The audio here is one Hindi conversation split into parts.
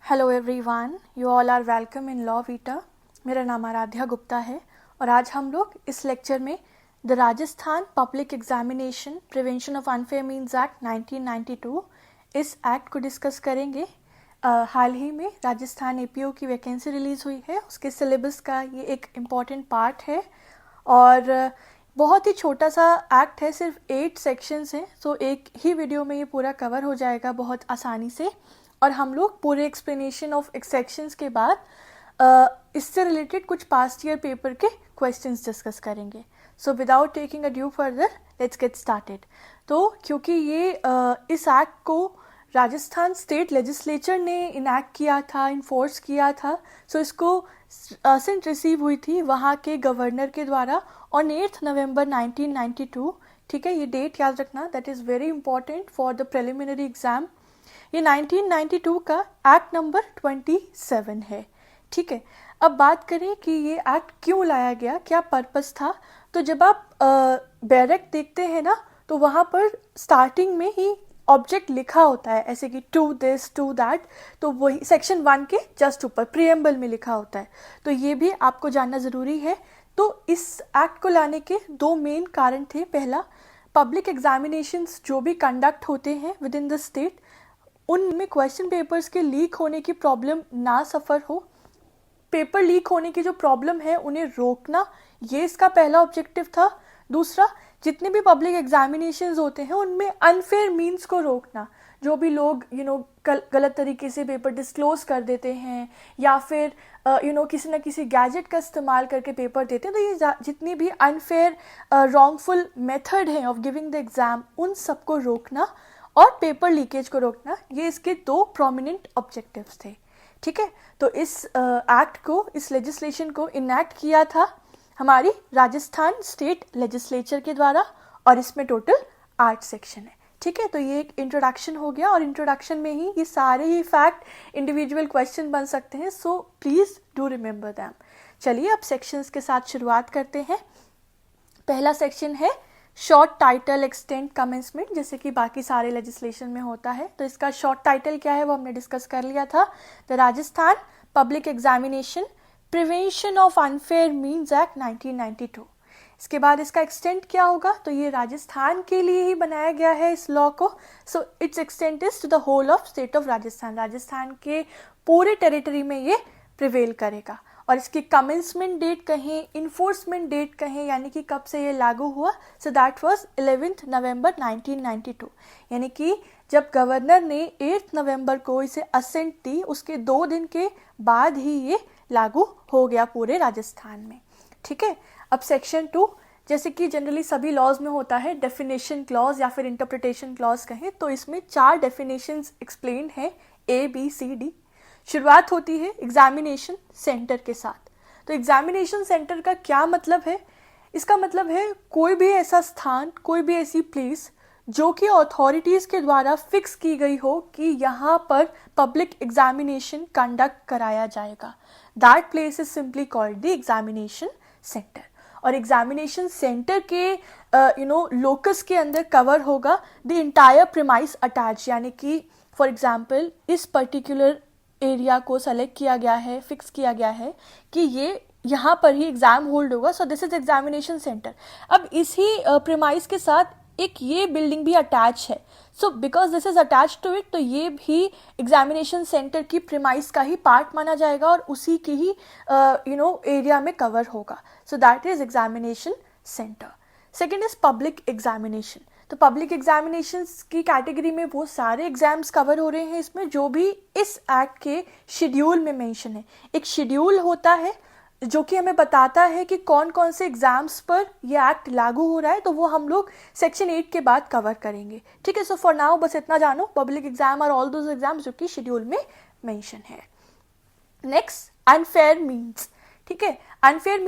Hello everyone, you all are welcome in law vita. मेरा नाम आराध्या गुप्ता है और आज हम लोग इस लेक्चर में the Rajasthan public examination prevention of unfair means act 1992 इस एक्ट को डिस्कस करेंगे। हाल ही में राजस्थान एपीओ की वैकेंसी रिलीज़ हुई है, उसके सिलेबस का ये एक इम्पॉर्टेंट पार्ट है और बहुत ही छोटा सा एक्ट है, सिर्फ 8 सेक्शंस हैं। तो एक ही वीडियो में ये पूरा कवर हो जाएगा बहुत आसानी से और हम लोग पूरे एक्सप्लेनेशन ऑफ सेक्शंस के बाद इससे रिलेटेड कुछ पास्ट ईयर पेपर के क्वेश्चंस डिस्कस करेंगे। So without taking a due further let's get started. तो क्योंकि ये इस एक्ट को राजस्थान स्टेट लेजिस्लेचर ने इनैक्ट किया था, इन्फोर्स किया था, सो इसको सेंट रिसीव हुई थी वहाँ के गवर्नर के द्वारा ऑन 8 नवंबर 1992। ठीक है, ये डेट याद रखना, that is very important for the preliminary exam. ये 1992 का एक्ट नंबर 27 है। ठीक है, अब बात करें कि ये एक्ट क्यों लाया गया, क्या पर्पस था। तो जब आप बैरक देखते हैं ना, तो वहाँ पर स्टार्टिंग में ही ऑब्जेक्ट लिखा होता है, ऐसे कि टू दिस टू दैट, तो वही सेक्शन 1 के जस्ट ऊपर प्रीएम्बल में लिखा होता है। तो ये भी आपको जानना ज़रूरी है। तो इस एक्ट को लाने के 2 मेन कारण थे। पहला, पब्लिक एग्जामिनेशंस जो भी कंडक्ट होते हैं विद इन द स्टेट, उनमें क्वेश्चन पेपर्स के लीक होने की प्रॉब्लम ना सफ़र हो, पेपर लीक होने की जो प्रॉब्लम है उन्हें रोकना, ये इसका पहला ऑब्जेक्टिव था। दूसरा, जितने भी पब्लिक एग्जामिनेशंस होते हैं उनमें अनफेयर मीन्स को रोकना, जो भी लोग गलत तरीके से पेपर डिस्क्लोज कर देते हैं या फिर किसी न किसी गैजेट का इस्तेमाल करके पेपर देते हैं, तो ये जितनी भी अनफेयर रॉन्गफुल मेथड हैं ऑफ गिविंग द एग्ज़ाम, उन सबको रोकना और पेपर लीकेज को रोकना, ये इसके 2 प्रोमिनेंट ऑब्जेक्टिव्स थे। ठीक है, तो इस एक्ट को, इस लेजिस्लेशन को इनैक्ट किया था हमारी राजस्थान स्टेट लेजिस्लेचर के द्वारा और इसमें टोटल 8 सेक्शन है। ठीक है, तो ये एक इंट्रोडक्शन हो गया और इंट्रोडक्शन में ही ये सारे ही फैक्ट इंडिविजुअल क्वेश्चन बन सकते हैं, so please do remember them. चलिए अब सेक्शंस के साथ शुरुआत करते हैं। पहला सेक्शन है शॉर्ट टाइटल एक्सटेंट कमेंसमेंट, जैसे कि बाकी सारे लेजिस्लेशन में होता है। तो इसका शॉर्ट टाइटल क्या है वो हमने डिस्कस कर लिया था, the Rajasthan public examination prevention of unfair means act 1992। इसके बाद इसका एक्सटेंट क्या होगा, तो ये राजस्थान के लिए ही बनाया गया है इस लॉ को। So its extent is to the whole of state of Rajasthan, Rajasthan के पूरे टेरिटरी में ये प्रिवेल करेगा। और इसकी कमेंसमेंट डेट कहें, इन्फोर्समेंट डेट कहें, यानी कि कब से ये लागू हुआ, सो दैट वाज 11 नवंबर 1992। यानी कि जब गवर्नर ने 8 नवंबर को इसे असेंट दी, उसके 2 दिन के बाद ही ये लागू हो गया पूरे राजस्थान में। ठीक है, अब सेक्शन 2, जैसे कि जनरली सभी लॉज में होता है डेफिनेशन क्लॉज या फिर इंटरप्रिटेशन क्लॉज कहें, तो इसमें 4 डेफिनेशंस एक्सप्लेन है, ABCD। शुरुआत होती है एग्जामिनेशन सेंटर के साथ। तो एग्जामिनेशन सेंटर का क्या मतलब है, इसका मतलब है कोई भी ऐसा स्थान, कोई भी ऐसी प्लेस जो कि अथॉरिटीज़ के द्वारा फिक्स की गई हो कि यहाँ पर पब्लिक एग्जामिनेशन कंडक्ट कराया जाएगा, that place is simply called the examination centre. और एग्जामिनेशन सेंटर के लोकस के अंदर कवर होगा द इंटायर प्रीमाइस अटैच, यानी कि फॉर एग्जाम्पल इस पर्टिकुलर एरिया को सेलेक्ट किया गया है, फिक्स किया गया है कि ये यहाँ पर ही एग्जाम होल्ड होगा, so this is examination centre. अब इसी प्रीमाइस के साथ एक ये बिल्डिंग भी अटैच है, so because this is attach to it, तो ये भी एग्जामिनेशन सेंटर की प्रीमाइस का ही पार्ट माना जाएगा और उसी की ही एरिया में कवर होगा, so that is examination centre. Second is public examination. तो पब्लिक एग्जामिनेशंस की कैटेगरी में वो सारे एग्जाम्स कवर हो रहे हैं इसमें जो भी इस एक्ट के शेड्यूल में मेंशन है। एक शेड्यूल होता है जो कि हमें बताता है कि कौन कौन से एग्जाम्स पर ये एक्ट लागू हो रहा है, तो वो हम लोग सेक्शन 8 के बाद कवर करेंगे। ठीक है, सो फॉर नाउ बस इतना जानो, पब्लिक एग्जाम और ऑल दोज एग्जाम्स जो कि शेड्यूल में मेंशन है। Next, unfair means. ठीक है, अनफेयर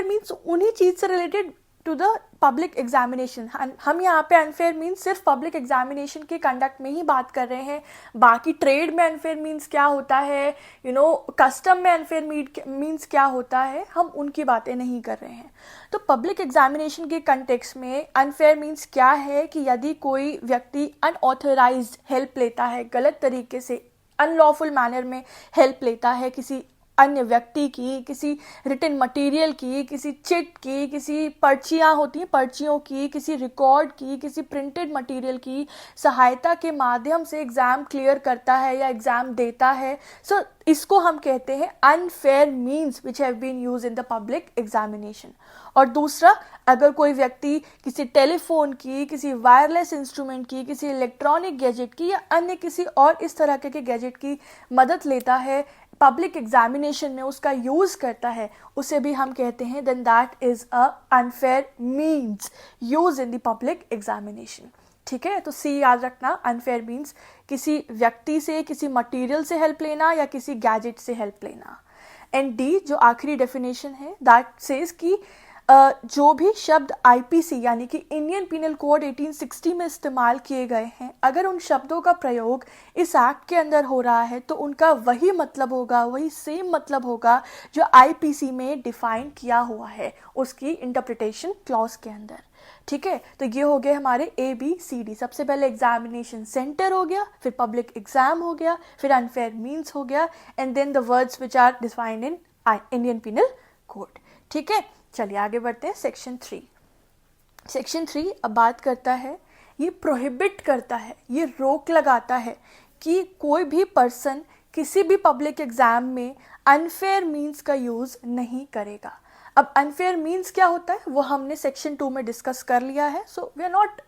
मीन्स उन्हीं चीज से related to the public examination. हम यहाँ पे अनफेयर मीन्स सिर्फ पब्लिक एग्जामिनेशन के कंडक्ट में ही बात कर रहे हैं, बाकी ट्रेड में अनफेयर मीन्स क्या होता है, कस्टम में अनफेयर मीन्स क्या होता है, हम उनकी बातें नहीं कर रहे हैं। तो पब्लिक एग्जामिनेशन के कंटेक्स्ट में अनफेयर मीन्स क्या है कि यदि कोई व्यक्ति अनऑथराइज्ड हेल्प लेता है, गलत तरीके से अनलॉफुल मैनर में हेल्प लेता है किसी अन्य व्यक्ति की, किसी रिटन मटेरियल की, किसी चिट की, किसी पर्चियाँ होती हैं पर्चियों की, किसी रिकॉर्ड की, किसी प्रिंटेड मटेरियल की सहायता के माध्यम से एग्ज़ाम क्लियर करता है या एग्ज़ाम देता है, सो इसको हम कहते हैं unfair means which have been use in the public examination. और दूसरा, अगर कोई व्यक्ति किसी टेलीफोन की, किसी वायरलेस इंस्ट्रूमेंट की, किसी इलेक्ट्रॉनिक गैजेट की या अन्य किसी और इस तरह के गैजेट की मदद लेता है पब्लिक एग्जामिनेशन में, उसका यूज करता है, उसे भी हम कहते हैं then that is a unfair means use in the public examination. ठीक है, तो सी याद रखना, अनफेयर मीन्स किसी व्यक्ति से, किसी मटेरियल से हेल्प लेना या किसी गैजेट से हेल्प लेना। एंड डी जो आखिरी डेफिनेशन है, दैट सेज कि जो भी शब्द आईपीसी यानी कि इंडियन पिनल कोड 1860 में इस्तेमाल किए गए हैं, अगर उन शब्दों का प्रयोग इस एक्ट के अंदर हो रहा है तो उनका वही मतलब होगा, वही सेम मतलब होगा जो आईपीसी में डिफाइन किया हुआ है उसकी इंटरप्रिटेशन क्लॉज के अंदर। ठीक है, तो ये हो गए हमारे ABCD। सबसे पहले एग्जामिनेशन सेंटर हो गया, फिर पब्लिक एग्जाम हो गया, फिर अनफेयर मीन्स हो गया, and then the words which are defined in Indian penal code. ठीक है, चलिए आगे बढ़ते हैं। सेक्शन 3। सेक्शन 3 अब बात करता है, ये प्रोहिबिट करता है, ये रोक लगाता है कि कोई भी पर्सन किसी भी पब्लिक एग्जाम में अनफेयर मीन्स का यूज नहीं करेगा। अब अनफेयर मीन्स क्या होता है वो हमने सेक्शन 2 में डिस्कस कर लिया है, so we are not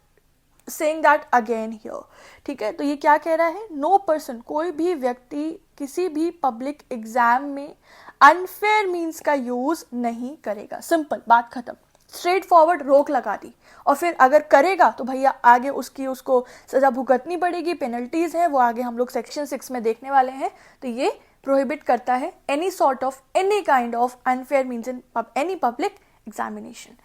saying that again here. ठीक है, तो ये क्या कह रहा है, नो पर्सन, कोई भी व्यक्ति किसी भी पब्लिक एग्जाम में अनफेयर मीन्स का यूज नहीं करेगा। सिंपल, बात खत्म, स्ट्रेट फॉरवर्ड रोक लगा दी। और फिर अगर करेगा तो भैया आगे उसको सजा भुगतनी पड़ेगी, पेनल्टीज है, वो आगे हम लोग सेक्शन 6 में देखने वाले हैं। तो ये प्रोहिबिट करता है any sort of any kind of unfair means in any public examination.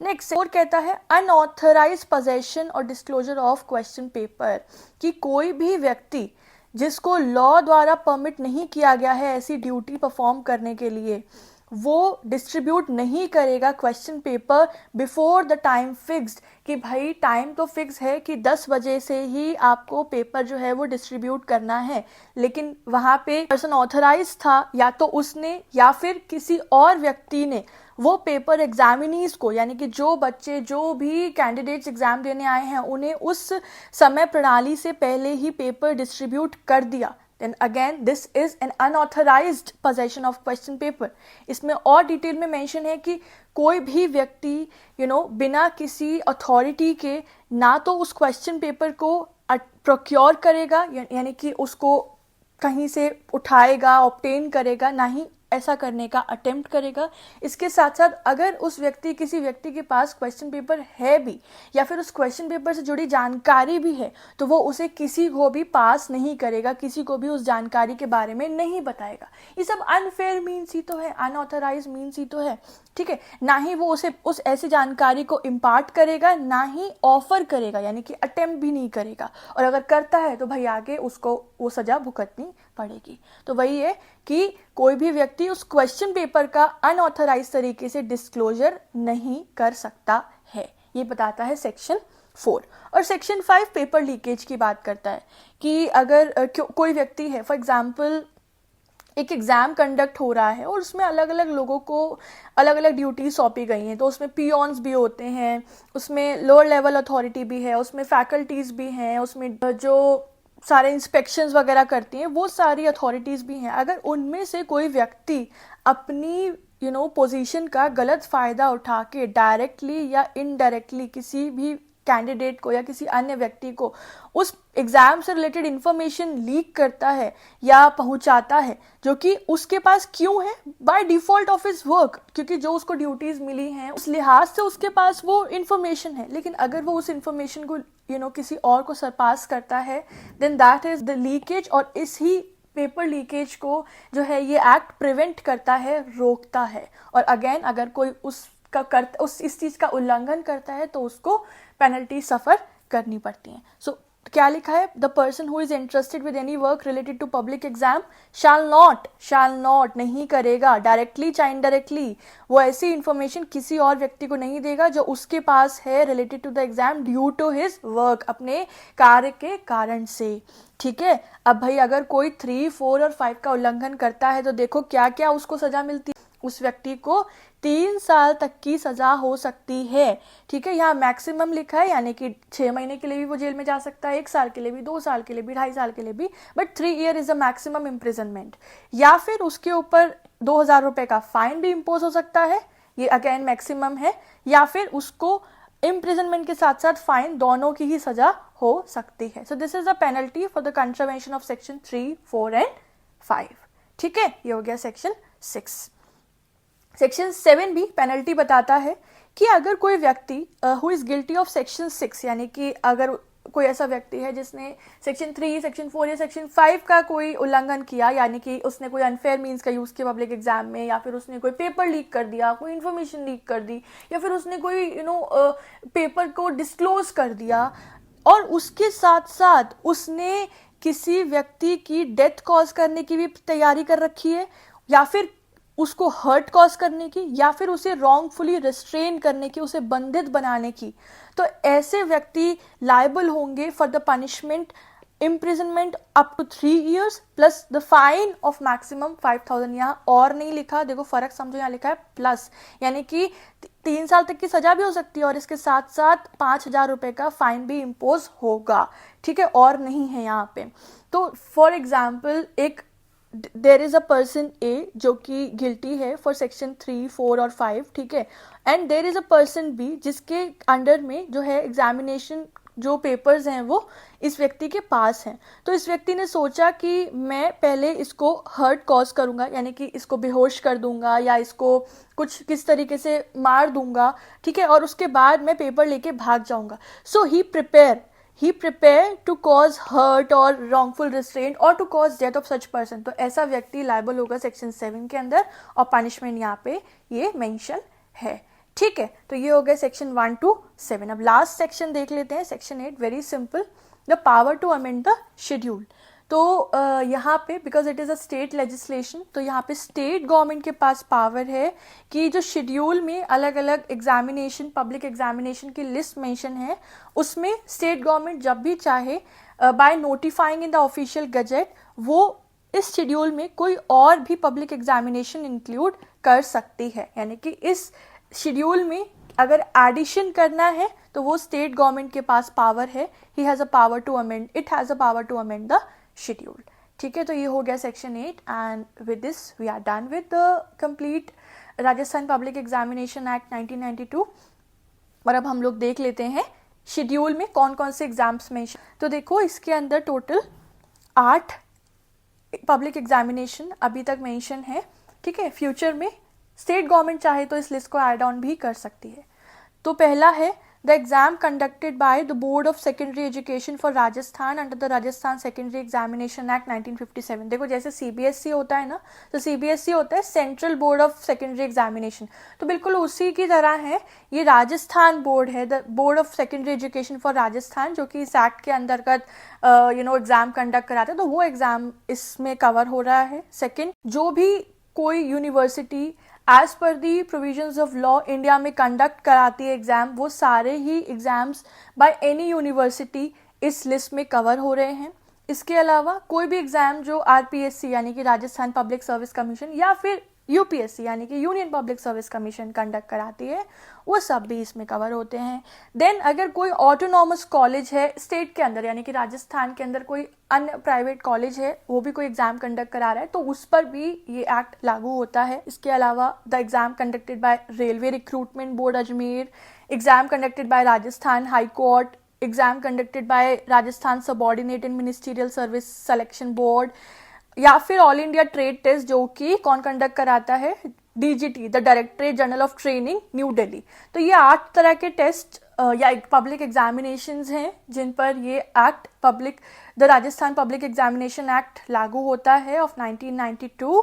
Next और कहता है अनऑथराइज्ड पोजेशन और डिस्क्लोजर ऑफ क्वेश्चन पेपर, कि कोई भी व्यक्ति जिसको लॉ द्वारा परमिट नहीं किया गया है ऐसी ड्यूटी परफॉर्म करने के लिए, वो डिस्ट्रीब्यूट नहीं करेगा question paper before the time fixed, कि भाई टाइम तो फिक्स है कि 10 बजे से ही आपको पेपर जो है वो डिस्ट्रीब्यूट करना है, लेकिन वहाँ पे पर्सन ऑथराइज था या तो उसने या फिर किसी और व्यक्ति ने वो पेपर एग्जामिनीज को, यानी कि जो बच्चे जो भी कैंडिडेट्स एग्जाम देने आए हैं उन्हें उस समय प्रणाली से पहले ही पेपर डिस्ट्रीब्यूट कर दिया, then again this is an unauthorized possession of question paper। इसमें और डिटेल में मेंशन है कि कोई भी व्यक्ति बिना किसी अथॉरिटी के ना तो उस क्वेश्चन पेपर को प्रोक्योर करेगा, यानी कि उसको कहीं से उठाएगा, ऑब्टेन करेगा, ना ही ऐसा करने का अटेम्प्ट करेगा। इसके साथ साथ अगर किसी व्यक्ति के पास क्वेश्चन पेपर है भी या फिर उस क्वेश्चन पेपर से जुड़ी जानकारी भी है तो वो उसे किसी को भी पास नहीं करेगा, किसी को भी उस जानकारी के बारे में नहीं बताएगा। ये सब अनफेयर मीन्स ही तो है, अनऑथराइज्ड मीन्स ही तो है। ठीक है, ना ही वो उसे उस ऐसी जानकारी को इम्पार्ट करेगा, ना ही ऑफर करेगा, यानी कि अटेम्प्ट भी नहीं करेगा, और अगर करता है तो भाई आगे उसको वो सजा भुगतनी पड़ेगी। तो वही है कि कोई भी व्यक्ति उस क्वेश्चन पेपर का अनऑथराइज तरीके से डिस्क्लोजर नहीं कर सकता है, ये बताता है सेक्शन 4। और सेक्शन 5 पेपर लीकेज की बात करता है कि अगर कोई व्यक्ति है, फॉर एग्जाम्पल एक एग्ज़ाम कंडक्ट हो रहा है और उसमें अलग अलग लोगों को अलग अलग ड्यूटीज सौंपी गई हैं, तो उसमें पियोन्स भी होते हैं, उसमें लोअर लेवल अथॉरिटी भी है, उसमें फैकल्टीज़ भी हैं, उसमें जो सारे इंस्पेक्शंस वगैरह करती हैं वो सारी अथॉरिटीज़ भी हैं। अगर उनमें से कोई व्यक्ति अपनी पोजीशन का गलत फ़ायदा उठा के डायरेक्टली या इनडायरेक्टली किसी भी कैंडिडेट को या किसी अन्य व्यक्ति को उस एग्ज़ाम से रिलेटेड इंफॉर्मेशन लीक करता है या पहुंचाता है, जो कि उसके पास क्यों है, by default of his work, क्योंकि जो उसको ड्यूटीज़ मिली हैं उस लिहाज से उसके पास वो इन्फॉर्मेशन है, लेकिन अगर वो उस इन्फॉर्मेशन को किसी और को सरपास करता है then that is the leakage. और इस ही पेपर लीकेज को जो है ये एक्ट प्रिवेंट करता है, रोकता है। और अगेन अगर कोई इस चीज़ का उल्लंघन करता है तो उसको पेनल्टी सफ़र करनी पड़ती हैं। सो क्या लिखा है, the person who is interested with any work related to public exam shall not नहीं करेगा डायरेक्टली चाहे इनडायरेक्टली, वो ऐसी इंफॉर्मेशन किसी और व्यक्ति को नहीं देगा जो उसके पास है related to the exam due to his work, अपने कार्य के कारण से। ठीक है, अब भाई अगर कोई 3, 4 और 5 का उल्लंघन करता है तो देखो क्या क्या उसको सजा मिलती है, उस व्यक्ति को 3 साल तक की सजा हो सकती है। ठीक है, यहाँ मैक्सिमम लिखा है, यानी कि 6 महीने के लिए भी वो जेल में जा सकता है, 1 साल के लिए भी, 2 साल के लिए भी, 2.5 साल के लिए भी, but 3 year is a maximum imprisonment. या फिर उसके ऊपर 2,000 रुपए का फाइन भी इम्पोज हो सकता है, ये अगेन मैक्सिमम है, या फिर उसको इम्प्रिजनमेंट के साथ साथ फाइन दोनों की ही सजा हो सकती है। So this is the penalty for the contravention of section 3, 4 and 5। ठीक है, ये हो गया सेक्शन 6। सेक्शन 7 भी पेनल्टी बताता है कि अगर कोई व्यक्ति who is guilty of section 6, यानी कि अगर कोई ऐसा व्यक्ति है जिसने सेक्शन 3, सेक्शन 4 या सेक्शन 5 का कोई उल्लंघन किया, यानी कि उसने कोई अनफेयर मीन्स का यूज किया पब्लिक एग्जाम में, या फिर उसने कोई पेपर लीक कर दिया, कोई इन्फॉर्मेशन लीक कर दी, या फिर उसने कोई पेपर को डिस्क्लोज कर दिया, और उसके साथ साथ उसने किसी व्यक्ति की डेथ कॉज करने की भी तैयारी कर रखी है, या फिर उसको हर्ट कॉज करने की, या फिर उसे रॉन्गफुली रिस्ट्रेन करने की, उसे बंधित बनाने की, तो ऐसे व्यक्ति लायबल होंगे for the punishment imprisonment up to 3 years plus the fine of maximum 5,000। यहाँ और नहीं लिखा, देखो फर्क समझो, यहाँ लिखा है प्लस, यानी कि 3 साल तक की सजा भी हो सकती है और इसके साथ साथ 5,000 रुपए का फाइन भी इम्पोज होगा। ठीक है, और नहीं है यहाँ पे। तो फॉर एग्जाम्पल एक देर इज अ पर्सन ए जो कि गिल्टी है फॉर सेक्शन 3, 4 और 5। ठीक है, and there is a person B जिसके अंडर में जो है एग्जामिनेशन जो पेपर्स हैं वो इस व्यक्ति के पास हैं। तो इस व्यक्ति ने सोचा कि मैं पहले इसको हर्ट कॉज करूंगा, यानी कि इसको बेहोश कर दूंगा या इसको कुछ किस तरीके से मार दूंगा। ठीक है, और उसके बाद मैं पेपर लेके भाग जाऊंगा। सो ही prepare to cause hurt or wrongful restraint or to cause death of such person। तो ऐसा व्यक्ति लायबल होगा सेक्शन 7 के अंदर, और पनिशमेंट यहाँ पे ये मेंशन है। ठीक है, तो ये हो गया सेक्शन 1 to 7। अब लास्ट सेक्शन देख लेते हैं, section 8, very simple, the power to amend the schedule. तो यहाँ पे because it is a state legislation, तो यहाँ पे स्टेट गवर्नमेंट के पास पावर है कि जो शेड्यूल में अलग अलग एग्जामिनेशन, पब्लिक एग्जामिनेशन की लिस्ट मेंशन है, उसमें स्टेट गवर्नमेंट जब भी चाहे by notifying in the official gazette वो इस शेड्यूल में कोई और भी पब्लिक एग्जामिनेशन इंक्लूड कर सकती है। यानी कि इस शेड्यूल में अगर एडिशन करना है तो वो स्टेट गवर्नमेंट के पास पावर है, he has a power to amend, it has a power to amend the schedule. ठीक है, तो ये हो गया section 8, and with this we are done with the complete Rajasthan public examination act 1992। और अब हम लोग देख लेते हैं शेड्यूल में कौन कौन से एग्जाम्स में। तो देखो इसके अंदर टोटल 8 पब्लिक एग्जामिनेशन अभी तक मेंशन है। ठीक है, फ्यूचर में स्टेट गवर्नमेंट चाहे तो इस लिस्ट को ऐड ऑन भी कर सकती है। तो पहला है the exam conducted by the board of secondary education for Rajasthan under the Rajasthan secondary examination act 1957। देखो जैसे सीबीएसई होता है ना, तो सीबीएसई होता है central board of secondary examination, तो बिल्कुल उसी की तरह है ये राजस्थान बोर्ड है, the board of secondary education for Rajasthan, जो कि इस एक्ट के अंतर्गत एग्जाम कंडक्ट कराते हैं, तो वो एग्जाम इसमें कवर हो रहा है। सेकेंड, जो भी कोई university as per the provisions of law India में कंडक्ट कराती है एग्जाम, वो सारे ही एग्जाम्स बाय एनी यूनिवर्सिटी इस लिस्ट में कवर हो रहे हैं। इसके अलावा कोई भी एग्जाम जो आरपीएससी यानी कि राजस्थान पब्लिक सर्विस कमीशन या फिर यूपीएससी यानी कि union public service commission conduct कराती है, वो सब भी इसमें कवर होते हैं। देन अगर कोई ऑटोनॉमस कॉलेज है स्टेट के अंदर, यानी कि राजस्थान के अंदर कोई अन्य प्राइवेट कॉलेज है, वो भी कोई एग्जाम कंडक्ट करा रहा है, तो उस पर भी ये एक्ट लागू होता है। इसके अलावा the exam conducted by railway recruitment board Ajmer, exam conducted by Rajasthan high court, exam conducted by Rajasthan subordinate and ministerial service selection board, या फिर ऑल इंडिया ट्रेड टेस्ट जो कि कौन कंडक्ट कराता है, DGT, the directorate general of training new Delhi. तो ये 8 तरह के टेस्ट या पब्लिक एग्जामिनेशंस हैं जिन पर ये act the Rajasthan public examination act लागू होता है ऑफ 1992,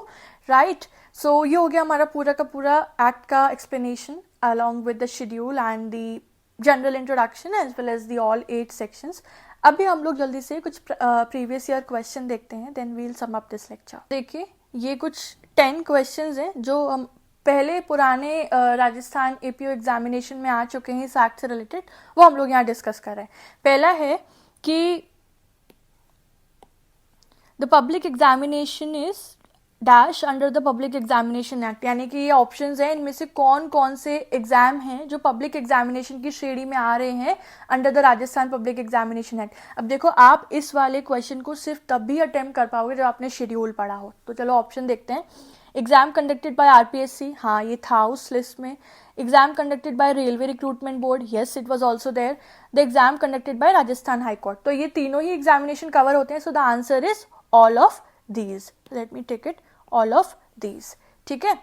राइट। सो ये हो गया हमारा पूरा का पूरा एक्ट का explanation along with the schedule and the general introduction as well as the all 8 sections। अभी हम लोग जल्दी से कुछ प्रीवियस ईयर क्वेश्चन देखते हैं, then we'll sum up this lecture. देखिए ये कुछ 10 क्वेश्चंस हैं जो हम पहले पुराने राजस्थान एपीओ एग्जामिनेशन में आ चुके हैं इस एक्ट से रिलेटेड, वो हम लोग यहाँ डिस्कस कर रहे हैं। पहला है कि the public examination is dash under the public examination act, यानी कि ये ऑप्शंस हैं, इनमें से कौन कौन से एग्जाम हैं जो पब्लिक एग्जामिनेशन की श्रेणी में आ रहे हैं under the Rajasthan public examination act. अब देखो आप इस वाले क्वेश्चन को सिर्फ तब भी अटेम्प्ट कर पाओगे जब आपने शेड्यूल पढ़ा हो। तो चलो ऑप्शन देखते हैं। एग्जाम कंडक्टेड बाय आरपीएससी, हाँ ये था उस लिस्ट में। Exam conducted by railway recruitment board, yes it was also there. The exam conducted by Rajasthan high court, तो ये तीनों ही एग्जामिनेशन कवर होते हैं। So the answer is all of these. Let me take it, all of these, ठीक है।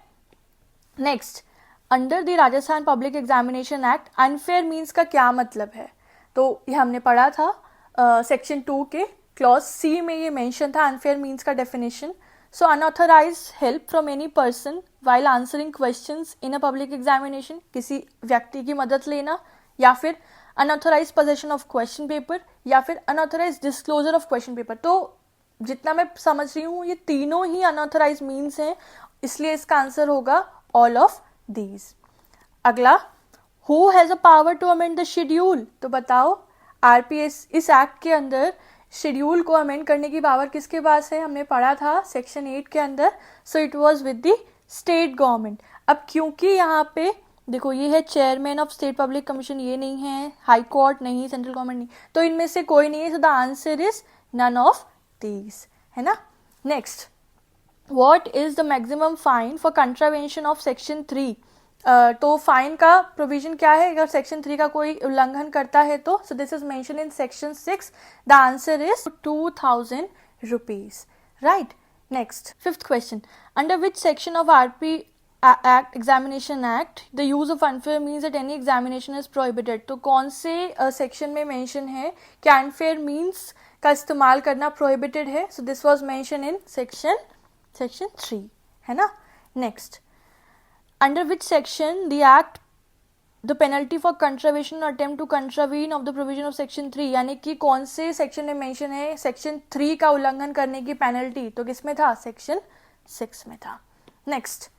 Next, under the Rajasthan public examination act unfair means का क्या मतलब है? तो ये हमने पढ़ा था सेक्शन 2 के क्लॉज सी में, ये मेंशन था अनफेयर मीन्स का definition. So unauthorized help from any person while answering questions in a public examination, किसी व्यक्ति की मदद लेना, या फिर unauthorized possession of question paper, या फिर unauthorized disclosure of question paper. तो जितना मैं समझ रही हूँ ये तीनों ही अनऑथराइज्ड मीन्स हैं, इसलिए इसका आंसर होगा ऑल ऑफ दीज। अगला, who has a power to amend the schedule, तो बताओ आरपीएस इस एक्ट के अंदर शेड्यूल को अमेंड करने की पावर किसके पास है? हमने पढ़ा था सेक्शन 8 के अंदर। So it was with the state government. अब क्योंकि यहाँ पे देखो ये है chairman of state public commission, ये नहीं है, हाई कोर्ट नहीं, सेंट्रल गवर्नमेंट नहीं, तो इनमें से कोई नहीं है। So the answer is none of these, है ना। Next, what is the maximum fine for contravention of section 3? तो फाइन का प्रोविजन क्या है अगर सेक्शन 3 का कोई उल्लंघन करता है तो? So this is mention in section 6। The answer is 2000 rupees, right. Next, fifth question, under which section of RP act examination act the use of unfair means at any examination is prohibited? तो कौन से सेक्शन में मेंशन है कि अनफेयर मीन्स का इस्तेमाल करना प्रोहिबिटेड है? So this was mention in section 3, है ना। Next, under which section the act the penalty for contravention और attempt to contravene of the provision of section 3, यानी कि कौन से सेक्शन में मेंशन है सेक्शन 3 का उल्लंघन करने की पेनल्टी? तो किसमें था? सेक्शन 6 में था। Next,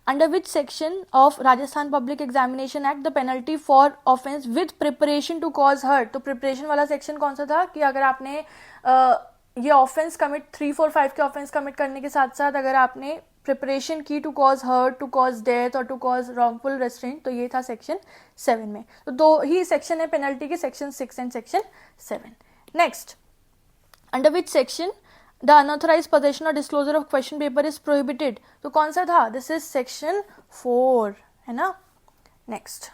under which section of Rajasthan public examination act the penalty for offence with preparation to cause hurt? तो प्रिपरेशन वाला सेक्शन कौन सा था कि अगर आपने ये ऑफेंस कमिट 3, 4, 5 के ऑफेंस कमिट करने के साथ साथ अगर आपने प्रिपरेशन की to cause hurt, to cause death और टू कॉज रॉन्गफुल रेस्ट्रेंट, तो ये था सेक्शन 7 में। तो दो ही सेक्शन है पेनल्टी के, section 6 and section 7। Next, under which section the unauthorised possession और disclosure of question paper is prohibited? तो कौन सा था? दिस इज सेक्शन 4, है ना। Next,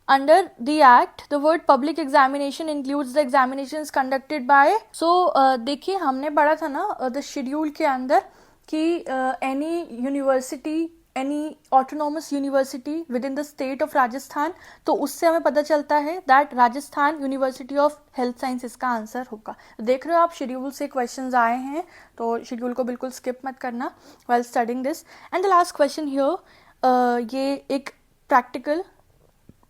under the act the word public examination includes the examinations conducted by. सो देखिए हमने पढ़ा था ना द शेड्यूल के अंदर कि any university, any autonomous university with in the state of Rajasthan, तो उससे हमें पता चलता है that Rajasthan university of health science इसका आंसर होगा। देख रहे हो आप शेड्यूल से क्वेश्चंस आए हैं, तो शेड्यूल को बिल्कुल स्किप मत करना while studying this. And the last question here, ये एक प्रैक्टिकल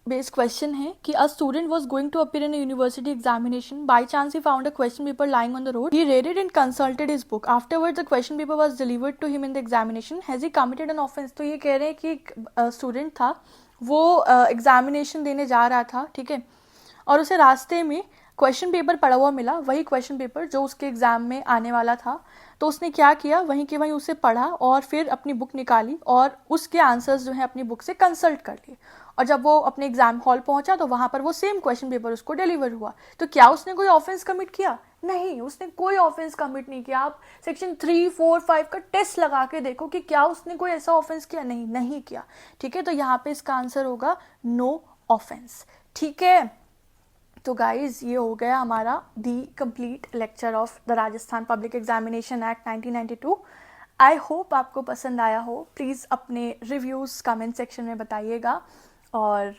बेस्ड क्वेश्चन है कि a student was going to appear in a university examination, by chance he found a question paper lying on the road. He read it and consulted his book. Afterwards the question paper was delivered to him in the examination. Has he committed an offense? तो ये कह रहे हैं कि एक स्टूडेंट था, वो एग्जामिनेशन देने जा रहा था, ठीक है, और उसे रास्ते में क्वेश्चन पेपर पड़ा हुआ मिला, वही क्वेश्चन पेपर जो उसके एग्जाम में आने वाला था। तो उसने क्या किया, वहीं के वहीं उसे पढ़ा और फिर अपनी बुक निकाली और उसके आंसर्स जो है अपनी बुक से कंसल्ट कर लिए, और जब वो अपने एग्जाम हॉल पहुंचा तो वहां पर वो सेम क्वेश्चन पेपर उसको डिलीवर हुआ। तो क्या उसने कोई ऑफेंस कमिट किया? नहीं, उसने कोई ऑफेंस कमिट नहीं किया। आप सेक्शन 3, 4, 5 का टेस्ट लगा के देखो कि क्या उसने कोई ऐसा ऑफेंस किया, नहीं किया, ठीक है। तो यहाँ पे इसका आंसर होगा नो ऑफेंस, ठीक है। तो गाइज ये हो गया हमारा दी complete lecture of the Rajasthan public examination act 1992। I hope आपको पसंद आया हो। प्लीज़ अपने रिव्यूज़ कमेंट सेक्शन में बताइएगा और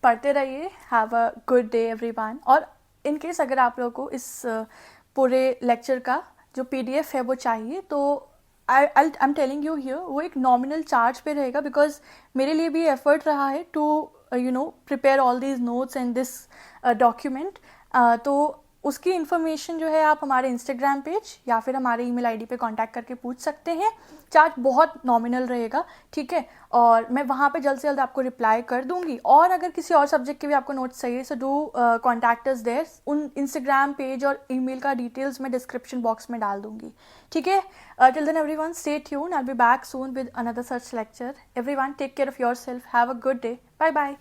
पढ़ते रहिए। Have a good day everyone. और इन केस अगर आप लोगों को इस पूरे लेक्चर का जो PDF है वो चाहिए, तो I am telling you here, वो एक नॉमिनल चार्ज पे रहेगा, बिकॉज मेरे लिए भी एफर्ट रहा है to prepare all these notes and this document, तो उसकी इन्फॉर्मेशन जो है आप हमारे इंस्टाग्राम पेज या फिर हमारे ईमेल आईडी पे कांटेक्ट करके पूछ सकते हैं. चार्ज बहुत नॉमिनल रहेगा, ठीक है, और मैं वहाँ पे जल्द से जल्द आपको रिप्लाई कर दूंगी. और अगर किसी और सब्जेक्ट के भी आपको नोट्स चाहिए so do contact us there. उन इंस्टाग्राम पेज और ईमेल का डिटेल्स मैं डिस्क्रिप्शन बॉक्स में डाल दूंगी, ठीक है. Till then everyone stay tuned. I will be back soon with another such lecture. Everyone take care of yourself. Have a good day. Bye bye.